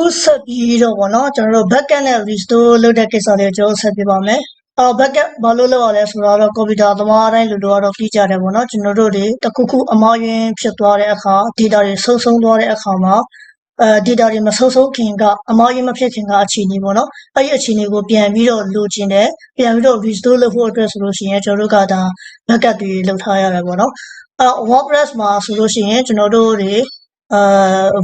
အခုဆက်ပြီးတော့ဗောနော်ကျွန်တော်တို့ backend နဲ့ restore လုပ်တဲ့ကိစ္စလေးကျွန်တော်ဆက်ပြပါမယ်backend ဘာလို့လုပ်ရလဲဆိုတော့ computer သမားတိုင်းလူတို့ကတော့ပြီးကြတယ်ဗောနော်ကျွန်တော်တို့တွေတခုခုအမှားယွင်းဖြစ်သွားတဲ့အခါ data တွေဆုံးသွားတဲ့အခါမှာdata တွေမဆုံးခင်ကအမှားယွင်းမဖြစ်ခင်ကအခြေအနေဗောနော်အဲ့ဒီအခြေအနေကိုပြန်ပြီးတော့လိုချင်တယ်ပြန်ပြီးတော့ restore လုပ်ဖို့အတွက်ဆိုလို့ရှိရင်ကျွန်တော်တို့ကဒါ backup တွေလုပ်ထားရတယ်ဗောနော်WordPress မှာဆိုလို့ရှိရင်ကျွန်တော်တို့တွေ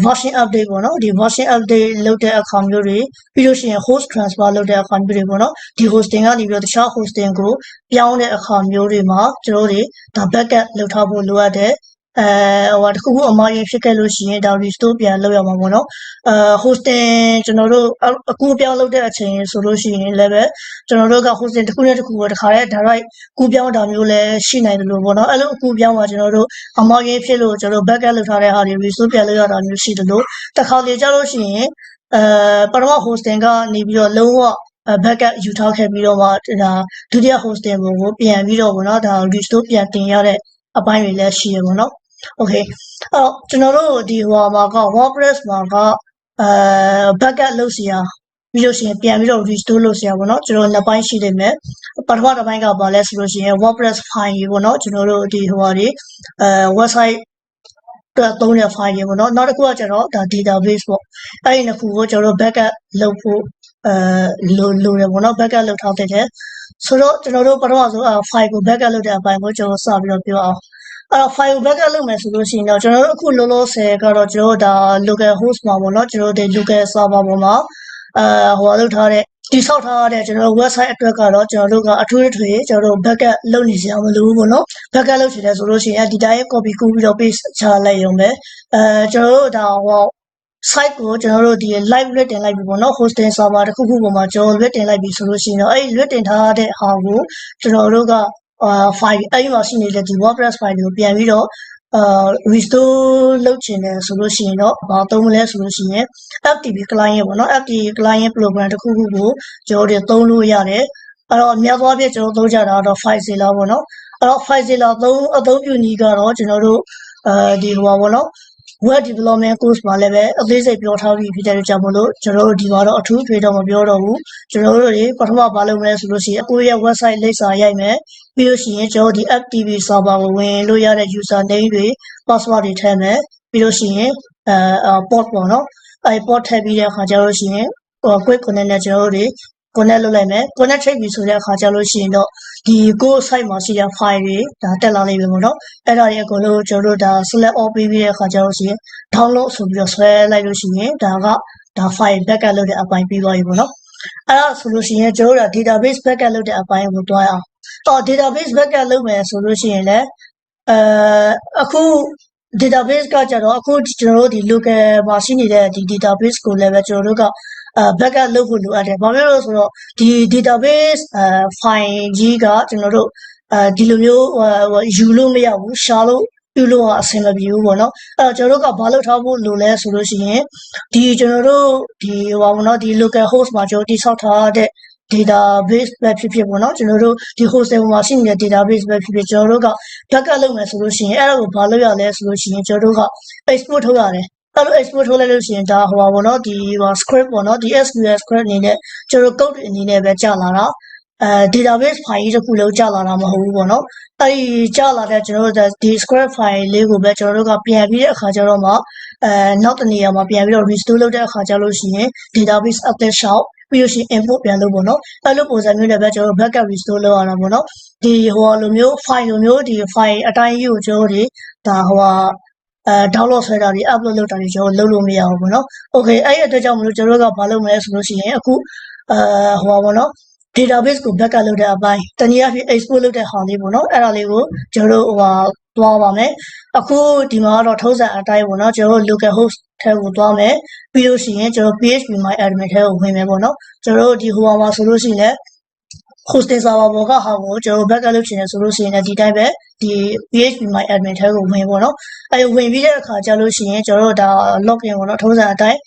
version update ပေါ့နော်ဒီ version update လုပ်တဲ့အခါမျိုးတွေပြီးလို့ရှိရင် host transfer လုပ်တဲ့အခါမျိုးတွေပေါ့နော်ဒီ hosting ကနေပြီးတော့တခြား hosting ကိုပြောင်းတဲ့အခါမျိုးတွေမှာကျွန်တော်တို့ဒါ backup လုပ်ထားဖို့လိုအပ်တယ်တခုခုအမှားယွင်းဖြစ်ခဲ့လို့ရှိရင်ဒါ restore ပြန်လုပ်ရမှာပေါ့နော်hosting ကျွန်တော်တို့အကူပြောင်းလုပ်တဲ့အချိန်ဆိုလို့ရှိရင်လည်းပဲကျွန်တော်တို့က hosting တစ်ခုနဲ့တစ်ခုကိုတခါတည်း direct ကူးပြောင်းတာမျိုးလည်းရှိနိုင်တယ်လို့ပေါ့နော်အဲ့လိုအကူပြောင်းမှာကျွန်တော်တို့အမှားယွင်းဖြစ်လို့ကျွန်တော်တို့ backup လုပ်ထားတဲ့ဟာတွေ restore ပြန်လုပ်ရတာမျိုးရှိတယ်လို့တခါလေကြာလို့ရှိရင်ပထမ hosting ကနေပြီးတော့လုံးဝbackup ယူထားခဲ့ပြီးတော့မှဒါဒုတိယ hosting ကိုပြန်ပြီးတော့ဗောနော်ဒါ restore ပြန်တင်ရတဲ့အပိုင်းတွေလည်းရှိရပါတော့ okay ကျွန်တော်တို့ဒီဟိုမှာက WordPress မှာကbackup လုပ်စရာပြီးလို့ရှိရင်ပြန်ပြီးတော့ restore လုပ်စရာပေါ့နော်ကျွန်တော်နှစ်ပိုင်းရှိနေမယ်ပထမတစ်ပိုင်းကဘာလဲဆိုလို့ရှိရင် WordPress file ကြီးပေါ့နော်ကျွန်တော်တို့ဒီဟိုဟာတွေwebsite သုံးတဲ့ file တွေပေါ့နော်နောက်တစ်ခုကကျတော့ဒါ database ပေါ့အဲ့ဒီနှစ်ခုကိုကျွန်တော်တို့ backup လုပ်ဖို့လိုတယ်ပေါ့နော် backup လုပ်ထားတဲ့ဆိုတော့ကျွန်တော်တို့ပထမဆုံးfile ကို backup လုပ်တဲ့အပိုင်းကိုကျွန်တော်စပြီးတော့ပြောအောင်အဲ့တော့ file ကို backup လုပ်မယ်ဆိုလို့ရှိရင်တော့ကျွန်တော်တို့အခုလောလောဆယ်ကတော့ကျွန်တော်တို့ဒါ local host မှာပေါ့နော်ကျွန်တော်တို့ local server ပေါ်မှာဟိုလုပ်ထားတဲ့တိဆောက်ထားတဲ့ကျွန်တော်တို့ website အတွက်ကတော့ကျွန်တော်တို့ကအထူးအထွေကျွန်တော်တို့ backup လုပ်နေစရာမလိုဘူးပေါ့နော် backup လုပ်ချင်တယ်ဆိုလို့ရှိရင်ဒီတိုင်း copy ကူးပြီးတော့ paste ချလိုက်ရုံပဲကျွန်တော်တို့ဒါဟို site ကိုကျွန်တော်တို့ဒီ live လွှတ်တင်လိုက်ပြီပေါ့နော် hosting server တစ်ခုခုပေါ်မှာကျွန်တော်လွှတ်တင်လိုက်ပြီဆိုလို့ရှိရင်တော့အဲ့လွှတ်တင်ထားတဲ့ဟာကိုကျွန်တော်တို့ကfile အဲ့ဒီမှာရှိနေတဲ့ဒီ WordPress file ကိုပြန်ပြီးတော့restore လုပ်ချင်တယ်ဆိုလို့ရှိရင်တော့ဘာသုံးမလဲဆိုလို့ရှိရင် FTP client ပေါ့နော် FTP client program တစ်ခုခုကိုကျွန်တော်တို့သုံးလို့ရတယ်အဲ့တော့အများသောအားဖြင့်ကျွန်တော်သုံးကြတာတော့ FileZilla ပေါ့နော်အဲ့တော့ FileZilla အသုံးပြုနည်းကတော့ကျွန်တော်တို့ဒီဟိုပါပေါ့နော် web development course မှာလည်းပဲအသေးစိတ်ပြောထားပြီးဖြစ်တဲ့ကြောင့်မလို့ကျွန်တော်တို့ဒီမှာတော့အထူးထွေတော့မပြောတော့ဘူးကျွန်တော်တို့တွေပထမဘာလုပ်မလဲဆိုလို့ရှိရင်ကိုယ့်ရဲ့ website လိပ်စာရိုက်မယ်ပြီးလို့ရှိရင်ကျွန်တော်ဒီ FTP server ကိုဝင်လို့ရတဲ့ user name တွေ password တွေထည့်မယ်ပြီးလို့ရှိရင်port ပေါ့နော်အဲ့ port ထည့်ပြီးတဲ့အခါကျလို့ရှိရင်quick connect နဲ့ကျွန်တော်တို့တွေ connect လုပ်လိုက်မယ် connect ချိန်ပြီဆိုတဲ့အခါကျလို့ရှိရင်တော့ဒီကိုယ့် site မှာရှိတဲ့ file တွေဒါတက်လာလိမ့်မယ်ပေါ့နော်အဲ့ဒါတွေအကုန်လုံးကျွန်တော်တို့ဒါ select all ပြီးတဲ့အခါကျလို့ရှိရင် download ဆိုပြီးတော့ဆွဲလိုက်လို့ရှိရင်ဒါ file backup လုပ်တဲ့အပိုင်းပြီးသွားပြီပေါ့နော်အဲ့ဒါဆိုလို့ရှိရင်ကျွန်တော်တို့ database backup လုပ်တဲ့အပိုင်းကိုတွားအောင်database backup လုပ်မယ်ဆိုလို့ရှိရင်လည်းအခု database ကကြတော့အခုကျွန်တော်တို့ဒီ local မှာရှိနေတဲ့ဒီ database ကိုလည်းပဲကျွန်တော်တို့ကbackup လုပ်ဖို့လိုအပ်တယ်။ဘာဖြစ်လို့လဲဆိုတော့ဒီ database file ကြီးကကျွန်တော်တို့ဒီလိုမျိုးယူလို့မရဘူးရှာလို့ပြုလို့အဆင်မပြေဘူးပေါ့နော်။အဲ့တော့ကျွန်တော်တို့ကဘာလုပ်ထားဖို့လိုလဲဆိုလို့ရှိရင်ဒီကျွန်တော်တို့ဒီဟိုပါပေါ့နော်ဒီ local host မှာကျွန်တော်တိဆောက်ထားတဲ့ database ပဲဖြစ်ဖြစ်ပေါ့နော်ကျွန်တော်တို့ဒီ hosting မှာရှိနေတဲ့ database ပဲဖြစ်ဖြစ်ကျွန်တော်တို့က backup လုပ်မယ်ဆိုလို့ရှိရင်အဲ့ဒါကိုဘာလုပ်ရလဲဆိုလို့ရှိရင်ကျွန်တော်တို့က export ထုတ်ရတယ်အဲ့လို export ထုတ်လိုက်လို့ရှိရင်ဒါဟိုပါပေါ့နော်ဒီscript ပေါ့နော်ဒီ SQL script အနေနဲ့ကျွန်တော် code အနေနဲ့ပဲကြာလာတာdatabase file ကြီးတစ်ခုလုံးကြာလာတာမဟုတ်ဘူးပေါ့နော်အဲ့ဒီကြာလာတဲ့ကျွန်တော်တို့ဒီ script file လေးကိုပဲကျွန်တော်တို့ကပြန်ပြီးတဲ့အခါကျတော့မှနောက်တစ်နေရာမှာပြန်ပြီးတော့ restore လုပ်တဲ့အခါကျလို့ရှိရင် database update ရှောက်ပြီးလို့ရှိရင် import ပြန်လုပ်ပေါ့နော်အဲ့လိုပုံစံမျိုးနဲ့ပဲကျွန်တော်တို့ backup restore လုပ်ရတာပေါ့နော်ဒီဟိုလိုမျိုး file လိုမျိုးဒီ file အတိုင်းကြီးကိုကျွန်တော်တို့ဒါဟိုdownload ဆွဲတာတွေ upload လုပ်တာတွေကျွန်တော်လုပ်လို့မရဘူးပေါ့နော် okay အဲ့ဒီအတွက်ကြောင့်မလို့ကျွန်တော်တို့ကဘာလုပ်မလဲဆိုလို့ရှိရင်အခုဟိုပါပေါ့နော် database ကို backup လုပ်တဲ့အပိုင်းတနည်းအားဖြင့် export လုပ်တဲ့ဟာလေးပေါ့နော်အဲ့ဒါလေးကိုကျွန်တော်တို့သွားပါမယ်အခုဒီမှာတော့ထုံးစံအတိုင်းပေါ့နော်ကျွန်တော်တို့ local host ထဲကိုသွားမယ်ပြီးလို့ရှိရင်ကျွန်တော် php my admin ထဲကိုဝင်မယ်ပေါ့နော်ကျွန်တော်တို့ဒီဟိုမှာဆိုလို့ရှိရင် hosting server ပေါ်ကဟာကိုကျွန်တော် backup လုပ်ချင်တယ်ဆိုလို့ရှိရင်ဒီတိုင်းပဲဒီ php my admin ထဲကိုဝင်ပေါ့နော်အဲဝင်ပြီးတဲ့အခါကျလို့ရှိရင်ကျွန်တော်တို့ဒါ login ပေါ့နော်ထုံးစံအတိုင်း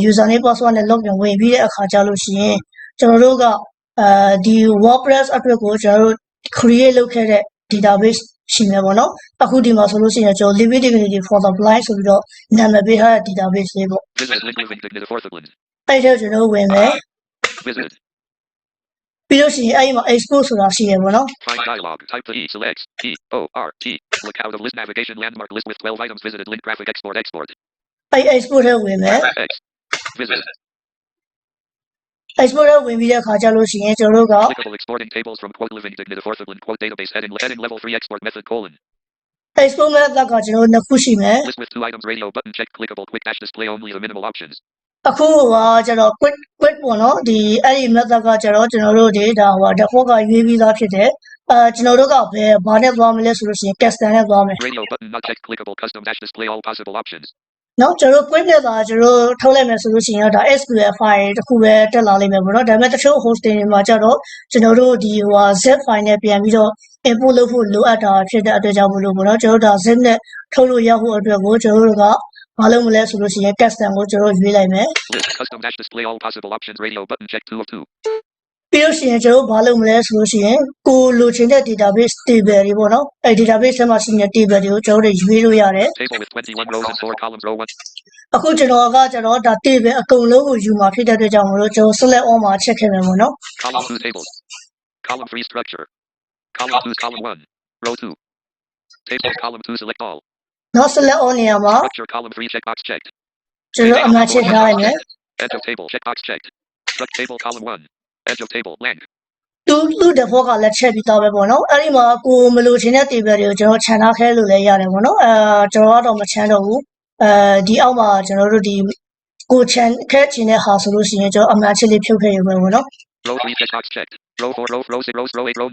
user name password နဲ့ login ဝင်ပြီးတဲ့အခါကျလို့ရှိရင်ကျွန်တော်တို့ကဒီ WordPress အတွက်ကိုကျွန်တော်တို့ create လုပ်ခဲ့တဲ့ database ရှိမယ်ပေါ့နော်အခုဒီမှာဆိုလို့ရှိရင်ကျွန်တော် living dignity for the blind ဆိုပြီးတော့နာမည်ပေးထားတဲ့ database လေးပေါ့ Visit link living dignity for the blind. အဲ့ဒါကျွန်တော်ဝင်မယ် Visit. ပြီးလို့ရှိရင်အဲ့ဒီမှာ export ဆိုတာရှိရပေါ့နော် Find dialog. Type to E. Select E O R T. Look out of list navigation landmark list with 12 items visited. Link graphic export export. အဲ့ export ထဲဝင်မယ် X. Visit. export ထဲဝင်ပြီးတဲ့အခါကျလို့ရှိရင်ကျွန်တော်တို့က Clickable exporting tables from quote living dignity for the blind quote database heading level 3 export method colon. export method ကကျွန်တော်တို့နှစ်ခုရှိမယ် List with 2 items radio button check clickable quick dash display only the minimal options. အခုကျတော့ quick ပေါ့နော်ဒီအဲ့ဒီ method ကကျတော့ကျွန်တော်တို့ဒီဒါdefault ကရွေးပြီးသားဖြစ်တယ်ကျွန်တော်တို့ကဘာနဲ့သွားမလဲဆိုလို့ရှိရင် custom နဲ့သွားမယ် Radio button not check clickable custom dash display all possible options. နော်ကျွန်တော်တို့ quick နဲ့သာကျွန်တော်တို့ထုတ်လိုက်မယ်ဆိုလို့ရှိရင်ဒါ SQL file တစ်ခုပဲတက်လာလိမ့်မယ်ပေါ့နော်ဒါပေမဲ့တချို့ hosting တွေမှာကျတော့ကျွန်တော်တို့ဒီzip file နဲ့ပြန်ပြီးတော့ input လုပ်ဖို့လိုအပ်တာဖြစ်တဲ့အတွက်ကြောင့်မလို့ပေါ့နော်ကျွန်တော်တို့ဒါ zip နဲ့ထုတ်လို့ရဖို့အတွက်ကိုကျွန်တော်တို့ကဘာလုပ်မလဲဆိုလို့ရှိရင် custom ကိုကျွန်တော်တို့ရွေးလိုက်မယ် List custom dash display all possible options radio button check 2 of 2. ပြီးလို့ရှိရင်ကျွန်တော်ဘာလုပ်မလဲဆိုလို့ရှိရင်ကိုလိုချင်တဲ့ database table တွေပေါ့နော်အဲ database ထဲမှာရှိနေတဲ့ table တွေကိုကျွန်တော်တို့ရွေးလို့ရတယ် Table with 21 rows and 4 columns row 1. အခုကျွန်တော်ဒါ table အကုန်လုံးကိုယူမှာဖြစ်တဲ့အတွက်ကြောင့်မလို့ကျွန်တော် select all မှာ check ခဲ့မယ်ပေါ့နော် Column 2 tables. Column 3 structure. Column 2 column 1. Row 2. Tables column 2 select all. နောက် select all နေရာမှာ Structure column 3 checkbox checked. ကျွန်တော်အမှန်ချက်ထားလိုက်မယ် Edge of table checkbox checked. Struct table column 1. Edge of table blank. သူ့ default ကလည်းချက်ပြီးသားပဲပေါ့နော်အဲ့ဒီမှာကိုမလိုချင်တဲ့ table တွေကိုကျွန်တော်ခြံထားခဲလို့လည်းရတယ်ပေါ့နော်ကျွန်တော်ကတော့မခြံတော့ဘူးဒီအောက်မှာကျွန်တော်တို့ဒီကိုခြံခဲချင်တဲ့ဟာဆိုလို့ရှိရင်ကျွန်တော်အမှန်ချက်လေးဖြုတ်ခဲ့ရုံပဲပေါ့နော် Row 3 checkbox checked. Row 4 row 6 row 8 row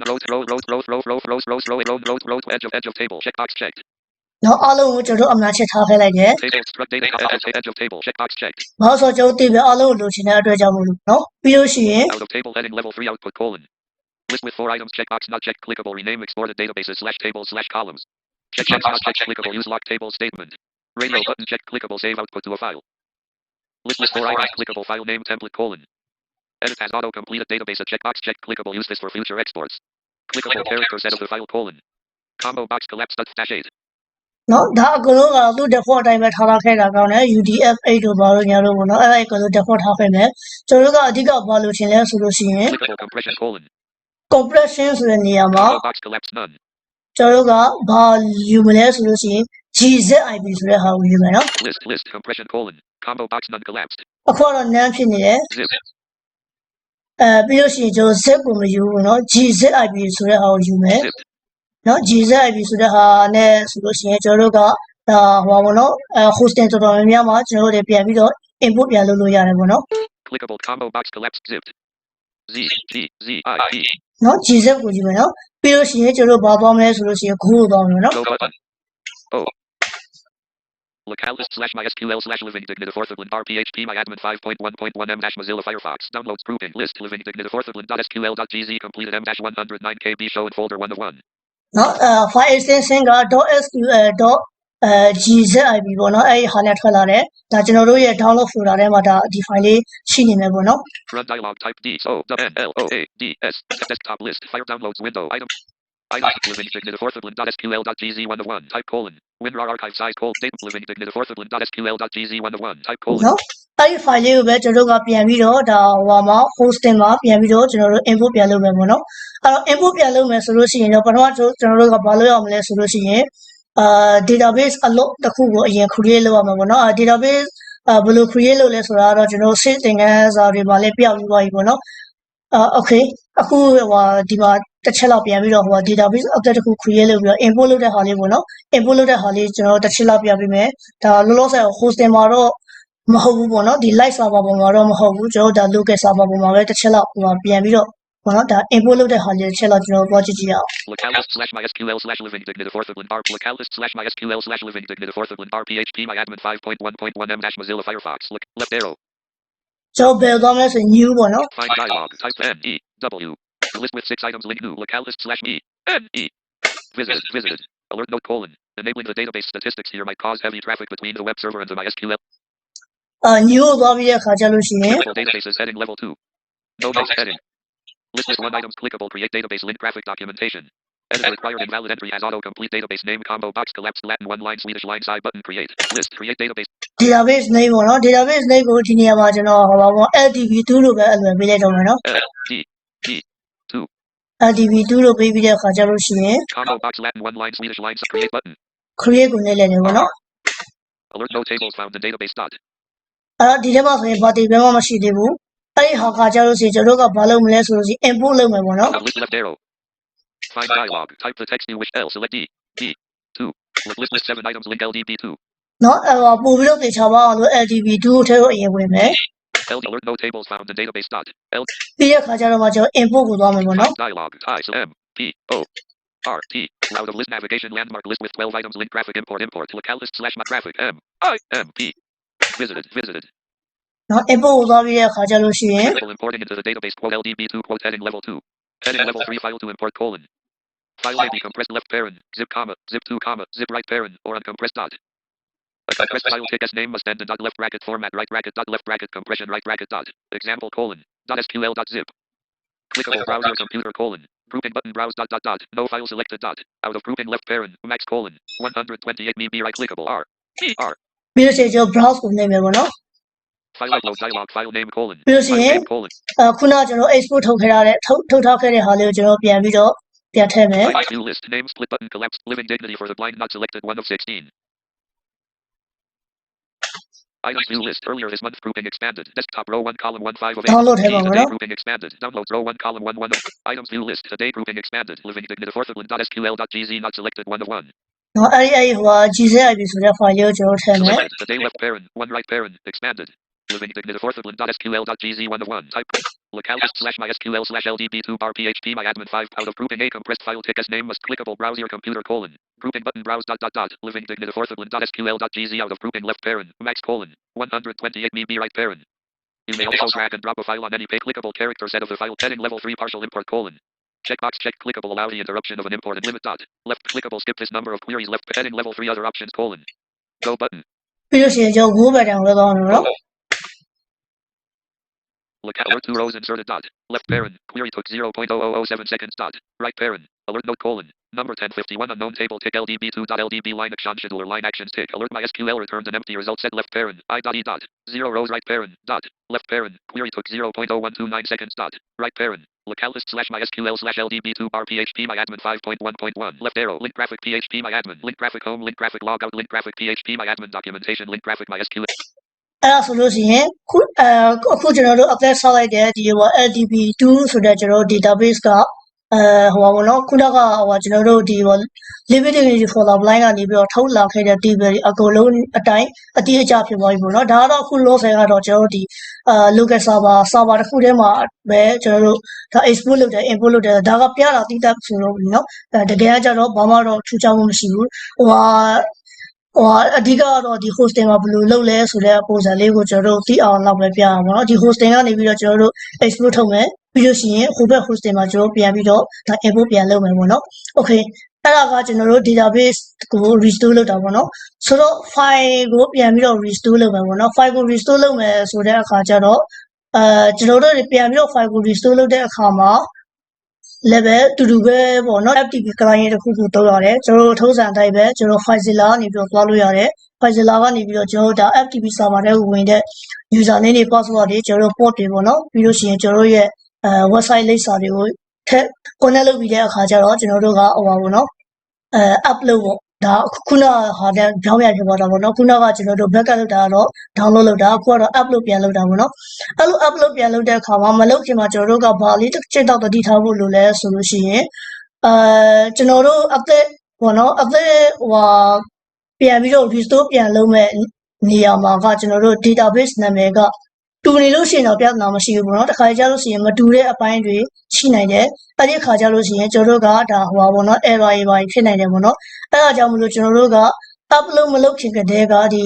edge of table checkbox checked. နော်အားလုံးကိုကျွန်တော်အမှန်ချက်ထားခဲ့လိုက်တယ် Table struct data edge of table checkbox checked. ဘာလို့ဆိုကျွန်တော် table အားလုံးကိုလိုချင်တဲ့အတွက်ကြောင့်မို့လို့နော်ပြီးလို့ရှိရင် Out of table heading level 3 output colon. List with 4 items checkbox not checked clickable rename exported databases /tables /columns. Checkbox not checked clickable use lock table statement. Radio button checked clickable save output to a file. List with 4 items clickable file name template colon. Edit as auto completed database a checkbox checked clickable use this for future exports. Clickable character set of the file colon. Combo box collapse -8. နော်ဒါအကုန်လုံးကတော့သူ့ default အတိုင်းပဲထားခဲ့တာကောင်းတယ် UDF8 တို့ဘာလို့ညာလို့ပေါ့နော်အဲ့ဒါအကုန်လုံး default ထားခဲ့မယ်ကျွန်တော်တို့ကအဓိကဘာလို့ချင်လဲဆိုလို့ရှိရင် Clickable compression colon. compression ဆိုတဲ့နေရာမှာ Combo box collapse none. ကျွန်တော်တို့ကဘာယူမလဲဆိုလို့ရှိရင် GZIP ဆိုတဲ့ဟာကိုယူမယ်နော် List compression colon. Combo box none collapsed. အခုကတော့ none ဖြစ်နေတယ် Zip. ပြီးလို့ရှိရင်ကျွန်တော် zip ကိုမယူဘူးเนาะ GZIP ဆိုတဲ့ဟာကိုယူမယ် Zip. เนาะ GZIP ဆိုတဲ့ဟာနဲ့ဆိုလို့ရှိရင်ကျွန်တော်တို့ကဟိုပါဘောเนาะhosting တော်တော်များများမှာကျွန်တော်တို့တွေပြန်ပြီးတော့ input ပြန်လုပ်လို့ရတယ်ပေါ့เนาะ Clickable combo box collapsed zipped. Z G Z I P. เนาะ GZIP ကိုယူမယ်เนาะပြီးလို့ရှိရင်ကျွန်တော်တို့ဘာသွားမလဲဆိုလို့ရှိရင် go ကိုသွားမယ်เนาะ Go button. Oh. Localhost/mysql/living dignity forthblend rphp myadmin 5.1.1 m-mozilla firefox downloads grouping list living dignity forthblend.sql.gz completed m-109 kb show in folder 1 of 1 เนาะfile extension က .sql.gzip ပေါ့เนาะအဲ့ဒီဟာနဲ့ထွက်လာတယ်ဒါကျွန်တော်တို့ရဲ့ download folder ထဲမှာဒါဒီ file လေးရှိနေမယ်ပေါ့เนาะ Run dialog type D O N L O A D S desktop list fire downloads window item living dignity forthblend.sql.gz 1 of 1 type colon WinRAR archive size colon date living dignity forthblend.sql.gz 1 of 1 type colon เนาะအဲ့ဒီ file လေးကိုပဲကျွန်တော်တို့ကပြန်ပြီးတော့ဒါဟိုမှာ hosting မှာပြန်ပြီးတော့ကျွန်တော်တို့ input ပြန်လုပ်မယ်ပေါ့เนาะအဲ့တော့ input ပြန်လုပ်မယ်ဆိုလို့ရှိရင်တော့ပထမကျွန်တော်တို့ကဘာလုပ်ရမလဲဆိုလို့ရှိရင်database အလုပ်တစ်ခုကိုအရင် create လုပ်ရမှာပေါ့เนาะ database ဘယ်လို create လုပ်လဲဆိုတာတော့ကျွန်တော် site သင်ခန်းစာတွေမှာလည်းပြပြီးသွားပြီပေါ့เนาะokay အခုဒီမှာတစ်ချက်လောက်ပြန်ပြီးတော့database object တစ်ခု create လုပ်ပြီးတော့ import လုပ်တဲ့ဟာလေးပေါ့နော် import လုပ်တဲ့ဟာလေးကျွန်တော်တစ်ချက်လောက်ပြပေးမယ်ဒါလောလောဆယ် hosting မှာတော့မဟုတ်ဘူးပေါ့နော်ဒီ live server ပေါ်မှာတော့မဟုတ်ဘူးကျွန်တော်ဒါ local server ပေါ်မှာပဲတစ်ချက်လောက်ပြန်ပြီးတော့ပေါ့နော်ဒါ import လုပ်တဲ့ဟာလေးတစ်ချက်လောက်ကျွန်တော်ကြည့်ကြည့်ရအောင် localhost/mysql/living dignity forthblend localhost/mysql/living dignity forthblend rphp myadmin 5.1.1 m-mozilla firefox look left arrow ကျွန်တော်ဘယ်သွားမလဲဆိုရင် new ပေါ့နော် find dialog type N E W list with 6 items link new localhost/me N E visited alert note colon enabling the database statistics here might cause heavy traffic between the web server and the MySQL new ကိုသွားပြီးတဲ့အခါကျလို့ရှိရင် clickable databases heading level 2 no base heading list with 1 items clickable create database link graphic documentation Editor required invalid entry has autocomplete database name combo box collapsed Latin one line Swedish line side button create list create database database name ပေါ့နော် database name ကိုဒီနေရာမှာကျွန်တော်ဟောပါပေါ့ LDB2 လို့ပဲအလွယ်ပေးလိုက်တော့မယ်နော် L D B 2 LDB2 လို့ပေးပြီးတဲ့အခါကျလို့ရှိရင် combo box Latin one line Swedish lines create button create ကိုလည်းလည်းပေါ့နော် alert no tables found in database dot အဲ့တော့ဒီထဲမှာဆိုရင်ဘာတည်ပဲမှမရှိသေးဘူးအဲ့ဒီဟာကကျလို့ရှိရင်ကျွန်တော်တို့ကဘာလုပ်မလဲဆိုလို့ရှိရင် import လုပ်မယ်ပေါ့နော် list left arrow find dialog type the text you wish L select D B 2 list 7 items link LDB2 နော်အဲ့တော့ပို့ပြီးတော့သေချာပါအောင်လို့ LDB2 ကိုထဲကိုအရင်ဝင်မယ် L alert no tables found in database dot L ပြီးတဲ့အခါကျတော့မှကျွန်တော် import ကိုသွားမယ်ပေါ့နော် dialog ties M P O R T route of list navigation landmark list with 12 items link graphic import localist / my graphic M I M P visited နော် import ကိုသွားပြီးတဲ့အခါကျလို့ရှိရင် importing into the database quote LDB2 quote heading level 2 heading level 3 file to import colon file may be compressed left parent zip comma zip 2 comma zip right parent or uncompressed dot a compressed file ticket's name must end in dot left bracket format right bracket dot left bracket compression right bracket dot example colon dot sql dot zip clickable browse your computer colon grouping button browse dot dot dot no file selected dot out of grouping left parent max colon 128 MB right clickable R B R ပြီးလို့ရှိရင်ကျွန်တော် browse ကိုနှိပ်မယ်ပေါ့နော် file upload dialog file name colon ပြီးလို့ရှိရင်ခုနကကျွန်တော် export ထုတ်ခဲ့ရတဲ့ထုတ်ထားခဲ့တဲ့ဟာလေးကိုကျွန်တော်ပြန်ပြီးတော့ပြန်ထည့်မယ် view list name split button collapsed living dignity for the blind not selected 1 of 16 items view list earlier this month grouping expanded desktop row 1 column 1 5 of 8 download 해봐 today 그럼 grouping expanded downloads row 1 column 1 1 of items view list today grouping expanded living dignity for the blind.sql.gz not selected 1 of 1 နော်အဲ့ဟို GZIP ဆိုတဲ့ file လေးကိုကျွန်တော်ထည့်မယ် selected today left parent 1 right parent expanded living dignity for the blind.sql.gz 1 of 1 type localist / mysql / ldb2 bar php my admin 5 out of grouping a compressed file ticket's name must clickable browse your computer colon grouping button browse dot dot dot living dignity for the blind.sql.gz out of grouping left parent max colon 128 MB right parent you may also drag and drop a file on any clickable character set of the file heading level 3 partial import colon checkbox check clickable allow the interruption of an import and limit dot left clickable skip this number of queries left heading level 3 other options colon go button ပြီးလို့ရှိရင်ကျွန်တော် go button ကိုလောက်အောင်နော် look alert 2 rows inserted dot left parent query took 0.0007 seconds dot right parent alert note colon number 1051 unknown table tick ldb2.ldb line action scheduler line actions tick alert mysql returned an empty result set left parent I.e dot 0 rows right parent dot left parent query took 0.0129 seconds dot right parent localist / mysql / ldb2 bar php my admin 5.1.1 left arrow link graphic php my admin link graphic home link graphic logout link graphic php my admin documentation link graphic mysql အဲ့ဒါဆိုလို့ရှိရင်အခုကျွန်တော်တို့ update ဆောက်လိုက်တဲ့ဒီဟို LDB2 ဆိုတဲ့ကျွန်တော်တို့ database ကဟိုပါဘောနော်ခုနကဟိုကျွန်တော်တို့ဒီဟို limited for the blind ကနေပြီးတော့ထုတ်လာခဲ့တဲ့ table တွေအကုန်လုံးအတိုင်းအတိအကျဖြစ်သွားပြီပေါ့နော်ဒါကတော့အခု loss ကတော့ကျွန်တော်တို့ဒီlocal server တစ်ခုထဲမှာပဲကျွန်တော်တို့ဒါ export လုပ်တယ် import လုပ်တယ်ဒါကပြတာတိတက်ဆိုလို့နော်တကယ်ကကြတော့ဘာမှတော့ထူးခြားမှုမရှိဘူးဟိုအဓိကတော့ဒီ hosting မှာဘယ်လိုလုပ်လဲဆိုတဲ့ပုံစံလေးကိုကျွန်တော်တို့သိအောင်လောက်ပဲပြရမှာเนาะဒီ hosting ကနေပြီးတော့ကျွန်တော်တို့ export ထုတ်မယ်ပြီးလို့ရှိရင်ဟိုဘက် hosting မှာကျွန်တော်ပြန်ပြီးတော့ဒါ import ပြန်လုပ်မယ်ပေါ့เนาะ okay အဲ့ဒါကကျွန်တော်တို့ database ကို restore လုပ်တာပေါ့เนาะဆိုတော့ file ကိုပြန်ပြီးတော့ restore လုပ်မယ်ပေါ့เนาะ file ကို restore လုပ်မယ်ဆိုတဲ့အခါကျတော့ကျွန်တော်တို့ပြန်ပြီးတော့ file ကို restore လုပ်တဲ့အခါမှာlevel တူတူပဲပေါ့เนาะ FTP client တစ်ခုခုသုံးရတယ်ကျွန်တော်တို့ထုံးစံအတိုင်းပဲကျွန်တော် FileZilla ကနေပြီးတော့သွားလို့ရတယ် FileZilla ကနေပြီးတော့ကျွန်တော်တို့ဒါ FTP server တွေကိုဝင်တဲ့ user name တွေ password တွေကျွန်တော်တို့ port တွေပေါ့เนาะပြီးလို့ရှိရင်ကျွန်တော်တို့ရဲ့website လိပ်စာတွေကိုထက် connect လုပ်ပြီးတဲ့အခါကျတော့ကျွန်တော်တို့ကဟိုပါပေါ့เนาะupload ပေါ့ဒါခုနဟာတဲ့ကြောင်းရဖြစ်သွားတာပေါ့เนาะခုနကကျွန်တော်တို့ backup လုပ်တာကတော့ download လုပ်တာအခုကတော့ upload ပြန်လုပ်တာပေါ့เนาะအဲ့လို upload ပြန်လုပ်တဲ့အခါမှာမလုပ်ခင်မှာကျွန်တော်တို့ကဘာလေးတစ်ချက်တော့တတိထားဖို့လိုလဲဆိုလို့ရှိရင်ကျွန်တော်တို့ update ပေါ့เนาะ update ဟိုပြန်ပြီးတော့ restore ပြန်လုပ်မဲ့နေရာမှာကကျွန်တော်တို့ database နာမည်ကတူနေလို့ရှိရင်တော့ပြဿနာမရှိဘူးပေါ့เนาะတခါကြလို့ရှိရင်မတူတဲ့အပိုင်းတွေရှိနိုင်တယ်အဲ့ဒီခါကြလို့ရှိရင်ကျွန်တော်တို့ကဒါဟိုပါပေါ့เนาะ error တွေပါဖြစ်နိုင်တယ်ပေါ့เนาะအဲ့ဒါကြောင့်မလို့ကျွန်တော်တို့က upload မလုပ်ခင်ကတည်းကဒီ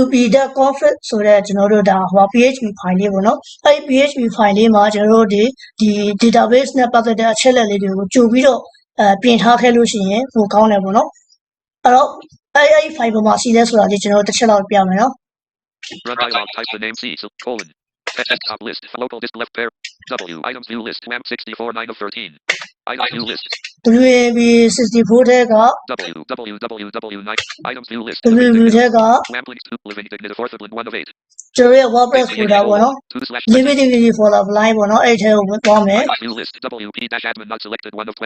wp.config ဆိုတဲ့ကျွန်တော်တို့ဒါဟို php file လေးပေါ့เนาะအဲ့ဒီ php file လေးမှာကျွန်တော်တို့ဒီ database နဲ့ပတ်သက်တဲ့အချက်အလက်လေးတွေကိုကြိုပြီးတော့ပြင်ထားခဲ့လို့ရှိရင်ပိုကောင်းတယ်ပေါ့เนาะအဲ့တော့အဲ့ဒီ file ပေါ်မှာရှိလဲဆိုတာလေးကျွန်တော်တို့တစ်ချက်လောက်ပြမယ်เนาะ Run dialog type the name C colon desktop list local disk left pair W items view list WAMP 64 9 of 13 items view list WAV64 ထဲက www9 items view list WV ထဲက lamp link to living dignity fourth of 1 of 8 ကျွန်တော်ရဲ့ WordPress folder ပေါ့နော် living dignity folder line ပေါ့နော်အဲ့ထဲကိုသွားမယ် items view list wp-admin not selected 1 of 21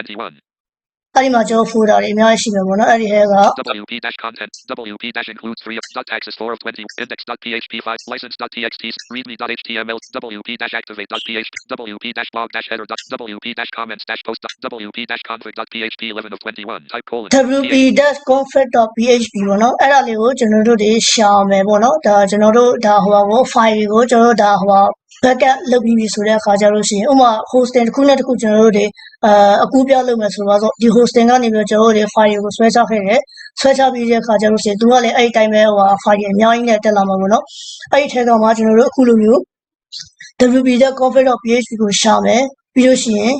အဲ့ဒီမှာကျွန်တော် folder တွေအများကြီးရှိမယ်ပေါ့နော်အဲ့ဒီထဲက wp-content wp-includes 3 .access 4 of 20 index.php 5 license.txt readme.html wp-activate.php wp-blog-header wp-comments-post wp-config.php 11 of 21 type colon wp-config.php ပေါ့နော်အဲ့ဒါလေးကိုကျွန်တော်တို့တွေရှာမယ်ပေါ့နော်ဒါကျွန်တော်တို့ဒါဟိုကို file ကိုကျွန်တော်တို့ဒါဟို backup လုပ်ပြီးပြီဆိုတဲ့အခါကျလို့ရှိရင်ဥပမာ hosting တစ်ခုနဲ့တစ်ခုကျွန်တော်တို့တွေအကူးပြောင်းလုပ်မယ်ဆိုတော့ဒီ hosting ကနေပြီးတော့ကျွန်တော်တို့တွေ file ကိုဆွဲချခဲ့တယ်ဆွဲချပြီးတဲ့အခါကျလို့ရှိရင်သူကလည်းအဲ့ဒီတိုင်းပဲဟို file အများကြီးနဲ့တက်လာမှာပေါ့နော်အဲ့ဒီထဲကမှကျွန်တော်တို့အခုလိုမျိုး wp.config.php ကိုရှာမယ်ပြီးလို့ရှိရင်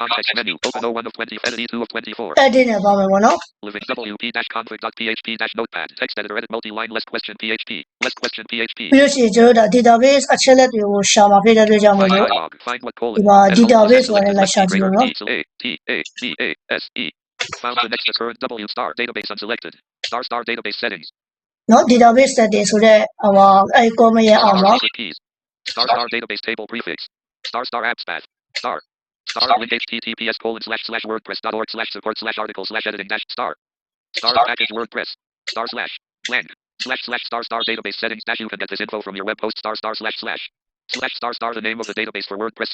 context menu open 01 of 20 edit 2 of 24 edit နဲ့သွားမယ်ပေါ့နော် living wp-config.php-notePad text editor edit multi-line less question php ပြီးလို့ရှိရင်ကျွန်တော်တို့ဒါ database အချက်လက်တွေကိုရှာမှာဖြစ်တဲ့အတွက်ကြောင့်မို့လို့ find what colon ဒီမှာ database ဆိုတဲ့လိုက်ရှာကြည့်လို့နော် found the next current w star database unselected star database settings နော် database setting ဆိုတဲ့ဟိုအဲ့ comment ရဲ့အောက်မှာ star database table prefix star apps path star link https://wordpress.org/support/article/editing-star package WordPress /blank /star database settings you can get this info from your web host ///the name of the database for WordPress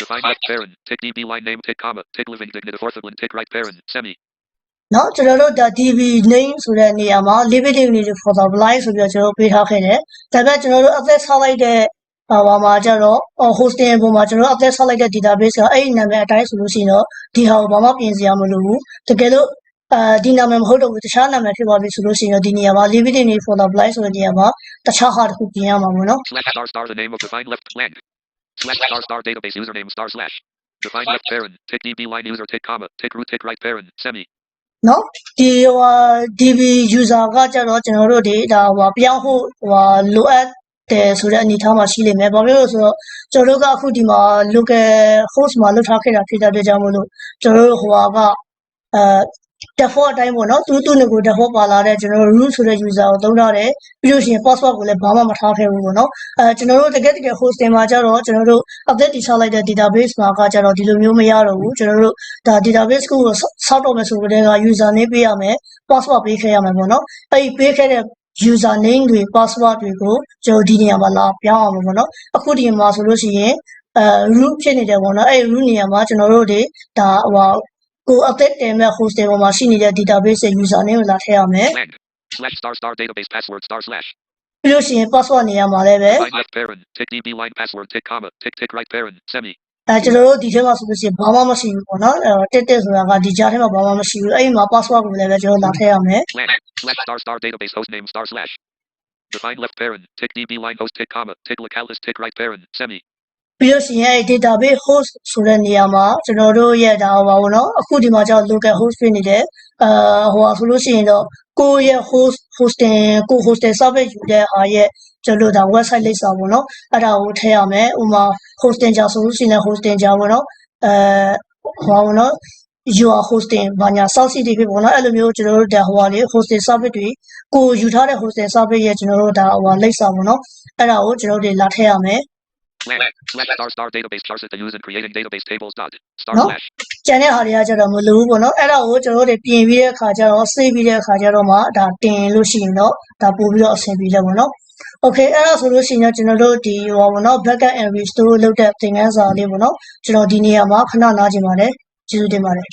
define left parent tick db line name tick comma tick living dignity fourth of tick right parent semi နော်ကျွန်တော်တို့ဒါ db name ဆိုတဲ့နေရာမှာ living dignity for the blind ဆိုပြီးတော့ကျွန်တော်ပေးထားခဲ့တယ်ဒါပေမဲ့ကျွန်တော်တို့ access ဆောက်လိုက်တဲ့ဘာမှာကျတော့ hosting ပုံမှာကျွန်တော်တို့ access ဆောက်လိုက်တဲ့ database ကအဲ့ဒီနာမည်အတိုင်းဆိုလို့ရှိရင်တော့ဒီဟာကိုဘာမှပြင်စရာမလိုဘူးတကယ်လို့ဒီနာမည်မဟုတ်တော့ဘူးတခြားနာမည်ဖြစ်သွားပြီဆိုလို့ရှိရင်တော့ဒီနေရာမှာ living dignity for the blind ဆိုတဲ့နေရာမှာတခြားဟာတစ်ခုပြင်ရမှာပေါ့နော် /star the name of define left blank /star database username / define left parent tick db line user tick comma tick root tick right parent semi နော်ဒီဟို db user ကကြတော့ကျွန်တော်တို့ဒီဒါဟိုပြောင်းဖို့ဟိုလိုအပ်တယ်ဆိုတဲ့အနေထားမှာရှိလိမ့်မယ်။ဘာဖြစ်လို့ဆိုတော့ကျွန်တော်တို့ကအခုဒီမှာ local host မှာလုပ်ထားခဲ့တာဖြစ်တဲ့အတွက်ကြောင့်မို့လို့ကျွန်တော်တို့ဟိုကdefault အတိုင်းပေါ့နော်သူ့ကို default ပါလာတဲ့ကျွန်တော်တို့ root ဆိုတဲ့ user ကိုသုံးထားတယ်ပြီးလို့ရှိရင် password ကိုလည်းဘာမှမထားခဲ့ဘူးပေါ့နော်ကျွန်တော်တို့တကယ် hosting မှာကျတော့ကျွန်တော်တို့ update တိဆောက်လိုက်တဲ့ database မှာကကျတော့ဒီလိုမျိုးမရတော့ဘူးကျွန်တော်တို့ဒါ database ကိုဆောက်တော့မယ်ဆိုကြတဲ့က user name ပေးရမယ် password ပေးခဲ့ရမယ်ပေါ့နော်အဲ့ဒီပေးခဲ့တဲ့ user name တွေ password တွေကိုကျွန်တော်ဒီနေရာမှာလာပြောင်းအောင်ပေါ့နော်အခုဒီမှာဆိုလို့ရှိရင်root ဖြစ်နေတယ်ပေါ့နော်အဲ့ root နေရာမှာကျွန်တော်တို့တွေဒါဟိုကို update တင်မဲ့ hosting ပေါ်မှာရှိနေတဲ့ database ရဲ့ user name ကိုလာထည့်ရမယ် /star database password // ပြီးလို့ရှိရင် password နေရာမှာလည်းပဲ left parent tick db line password tick comma tick right parent semi ကျွန်တော်တို့ဒီထဲမှာဆိုလို့ရှိရင်ဘာမှမရှိဘူးပေါ့နော်တက်ဆိုတာကဒီကြားထဲမှာဘာမှမရှိဘူးအဲ့ဒီမှာ password ကိုလည်းပဲကျွန်တော်လာထည့်ရမယ် /star database hostname // define left parent tick db line host tick comma tick localhost tick right parent semi ပြီးလို့ရှိရင် database host ဆိုတဲ့နေရာမှာကျွန်တော်တို့ရဲ့ဒါဟိုပါဘောနော်အခုဒီမှာကျတော့ local host ဖြစ်နေတယ်ဟိုဆိုလို့ရှိရင်တော့ကိုယ့်ရဲ့ hosting service ယူတဲ့အားရဲ့ကျွန်တော်တို့ဒါ website လိပ်စာပေါ့နော်အဲ့ဒါကိုထည့်ရမယ်ဥမာ hosting ကြဆိုလို့ရှိရင် hosting ကြပေါ့နော်ဟိုပါဘောနော် your hosting ဘာညာ source တွေဖြစ်ပေါ့နော်အဲ့လိုမျိုးကျွန်တော်တို့ဒါဟိုပါလေ hosting service တွေကိုယူထားတဲ့ hosting service ရဲ့ကျွန်တော်တို့ဒါဟိုပါလိပ်စာပေါ့နော်အဲ့ဒါကိုကျွန်တော်တို့လာထည့်ရမယ်/star database charts the use in creating database tables // ကျန်တဲ့ဟာတွေကကျတော့မလိုဘူးပေါ့နော်အဲ့ဒါကိုကျွန်တော်တို့ပြင်ပြီးတဲ့အခါကျတော့ save ပြီးတဲ့အခါကျတော့မှဒါတင်လို့ရှိရင်တော့ဒါပို့ပြီးတော့အဆင်ပြေတယ်ပေါ့နော် okay အဲ့ဒါဆိုလို့ရှိရင်ကျွန်တော်တို့ဒီဟိုပေါ့နော် backup and restore လုပ်တဲ့သင်ခန်းစာလေးပေါ့နော်ကျွန်တော်ဒီနေရာမှာခဏနားကြည့်ပါတယ်ကျေးဇူးတင်ပါတယ်